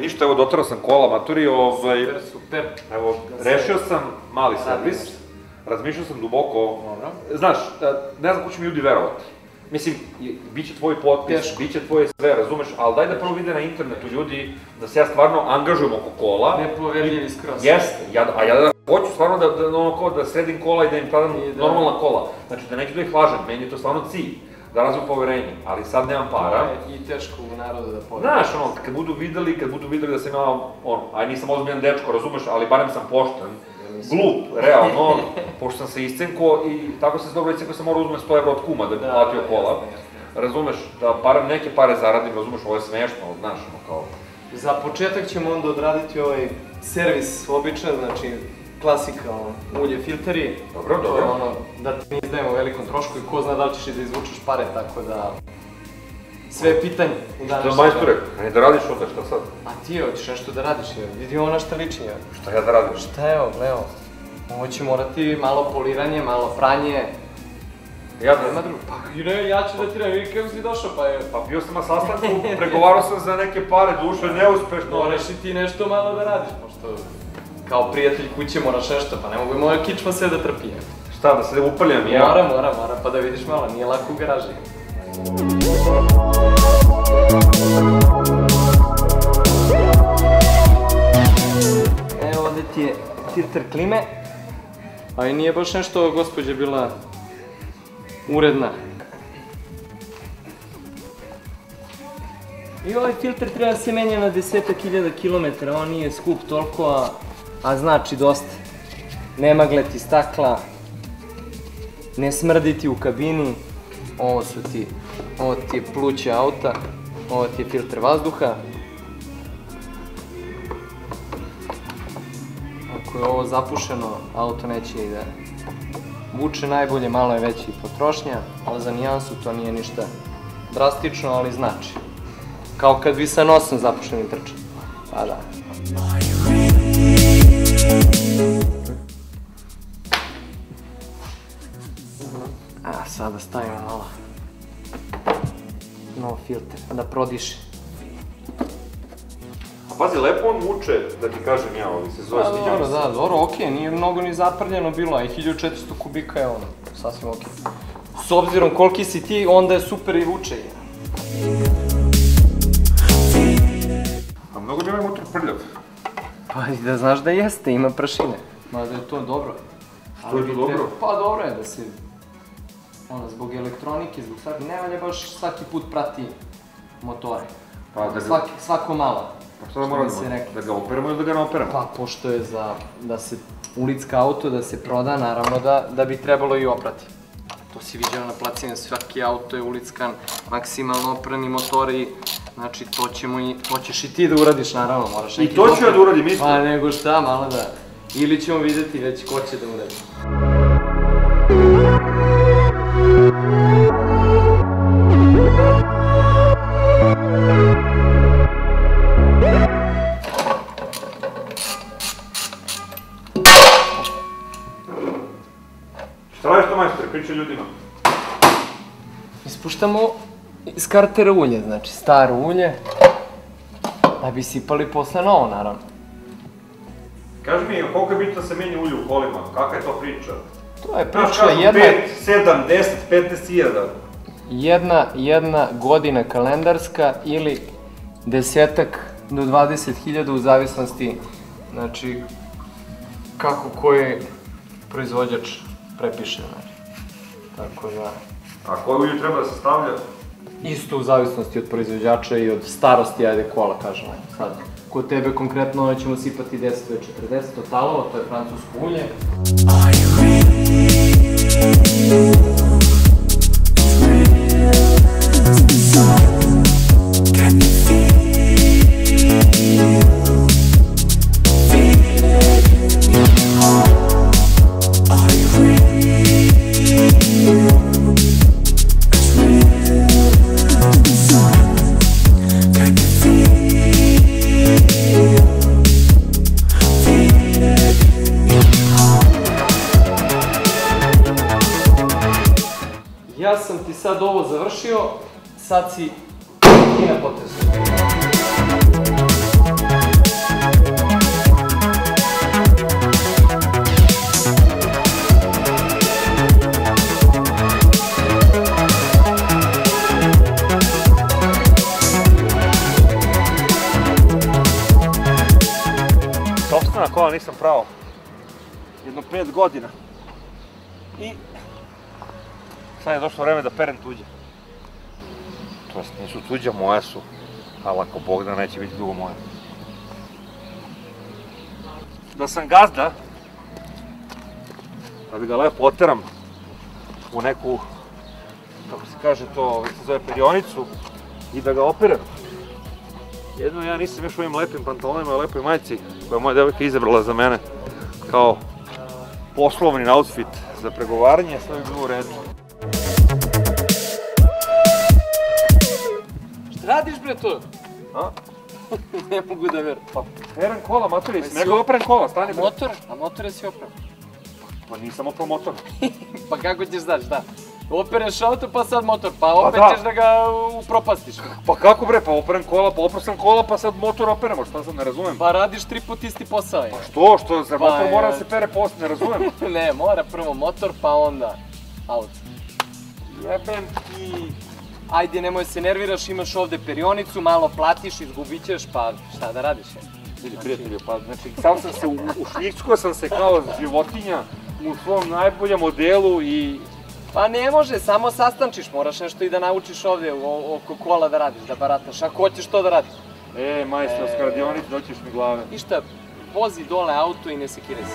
Ništa, evo, dotarao sam kola maturi, Super. Evo, rešio sam mali servis, razmišljao sam duboko, znaš, ne znam ko će mi ljudi verovati. Mislim, bit će tvoj potpis, bit će tvoje sve, razumeš, ali daj da prvo vide na internetu ljudi da se ja stvarno angažujem oko kola. Nepoverljivi skroz. Jeste, a ja da hoću stvarno da sredim kola i da im prodam normalna kola. Znači, da neću da ih lažem, meni je to stvarno cilj. Da razviju poverenje, ali sad nemam para. To je i teško u narodu da poveruje. Znaš, kad budu videli da sam imao, nisam ozbiljan dečko, razumeš, ali barem sam pošten, glup, realno, pošto sam se iscenko i tako sam se dobro iscenko, sam morao uzmem 100 € od kuma da bi platio kola. Razumeš, da barem neke pare zaradim, razumeš, ovo je smešno, znaš, kao... Za početak ćemo onda odraditi ovaj servis običan, znači klasika, ulje, filteri. Dobro. To je ono, da ti ne izdajemo velikom trošku i ko zna da li ćeš i da izvučeš pare, tako da... Sve je pitanje u današnjem. Što majstore, a ne da radiš onda, šta sad? A ti hoćeš nešto da radiš, vidi ovo na šta liči. Šta ja da radim? Šta evo, gledao. Ovo će morati malo poliranje, malo pranje. Ja da... Nema drugo. Pa ja ću da ti radim, vidi kako si došao, pa je... Pa bio sam na sastanku, pregovarao sam za neke pare, duše, neuspešno. Moraš i ti nešto malo da radiš, pošto... Kao prijatelj kuće moraš nešto, pa ne mogu i moja kičma sve da trpi. Šta, da se uprljam ja? Mora, pa da vidiš malo, nije lako u garaži. Evo ovde ti je filter klime, a i nije baš nešto gospođa bila uredna. I ovaj filter treba da se menja na 10.000 km, on nije skup toliko, a znači dosta. Nema gleti stakla, ne smrdi ti u kabini, ovo ti je pluće auta, ovo ti je filter vazduha. Ako je ovo zapušeno, auto neće i da vuče najbolje, malo je veća i potrošnja, ali za nijansu to nije ništa drastično, ali znači. Kao kad vi sa nosom zapušenim trčate. Pa da. A sada stavimo malo nov filter, da prodiše. A pazi, lepo on vuče, da ti kažem ja, ali se zove sviđa mi se. Da, dobro, okej, nije mnogo ni zaprljeno bilo, a i 1400 kubika je ono, sasvim okej. S obzirom koliki si ti, onda je super i vuče. A mnogo mi je ovaj motor prljav. Pa i da znaš da jeste, ima prašine. Mada je to dobro. Što je to dobro? Pa dobro je da se, zbog elektronike, zbog svaki, ne valja baš svaki put prati motore. Svako malo. Pa što da moramo, da ga operamo ili da ga ne operamo? Pa, pošto je da se ulicka auto, da se proda, naravno da bi trebalo i oprati. To si vidio na placine, svaki auto je ulickan, maksimalno oprani motori, znači to ćeš i ti da uradiš, naravno, moraš neki... I to ću ja da uradim isto? Pa nego šta, malo da... Ili ćemo vidjeti već ko će da uradi. Šta radiš to, majstore, pričaj ljudima? Ispuštamo iz kartera ulje, znači staro ulje, da bi sipali posle novo, naravno. Kaži mi, koliko je bitno da se menja ulje u kolima? Kakva je to priča? To je priča jedna... 5, 7, 10, 15.000. Jedna godina kalendarska ili 10 do 20.000 u zavisnosti, znači, kako koji proizvođač prepiše, znači. Tako da... A koje ulje treba da se stavlja? Isto u zavisnosti od proizvođača i od starosti, ajde kola, kažemo. Sad, kod tebe konkretno ćemo sipati 10 do 40 Totalovo, to je francusko ulje. sad ovo završio, sad si i na potezu. Sopstvena kola nisam pravo. Jedno 5 godina. I sad je došlo vreme da perem tuđe. To jest, nisu tuđa, moja su. Ali ako Bog da, neće biti dugo moja. Da sam gazda, da bi ga lepo oteram u neku, kako se kaže to, se zove perionicu, i da ga operem. Jedno, ja nisam još u ovim lepim pantalonima i lepoj majici koja je moja devojka izabrala za mene kao poslovni outfit za pregovaranje, sve bi bilo u redu. Šta radiš bre to? A? Ne mogu da verujem. Pa perem kola, matori, sam rekao operem kola, stani bre. Motor? A motore si oprao? Pa nisam oprao motor. Pa kako ćeš znaš, da? Opereš auto pa sad motor, pa opet ćeš da ga upropastiš. Pa kako bre, pa operem kola, pa oprao sam kola, pa sad motor operemo, šta sad ne razumem? Pa radiš 3 put isti posao je. Pa što, zar motor mora da se pere posle, ne razumem? Ne, mora prvo motor pa onda auto. Jebem ti. Ajde, nemoj se nerviraš, imaš ovde perionicu, malo platiš, izgubit ćeš, pa šta da radiš? Vidi prijatelju, pa znači sam sam se ušljiksko sam se kao životinja u svom najboljem modelu i... Pa ne može, samo sastančiš, moraš nešto i da naučiš ovde oko kola da radiš, da barataš, ako hoćeš to da radiš. Majstor, s radionici doćeš mi glave. I šta, vozi dole auto i ne sekiraj se.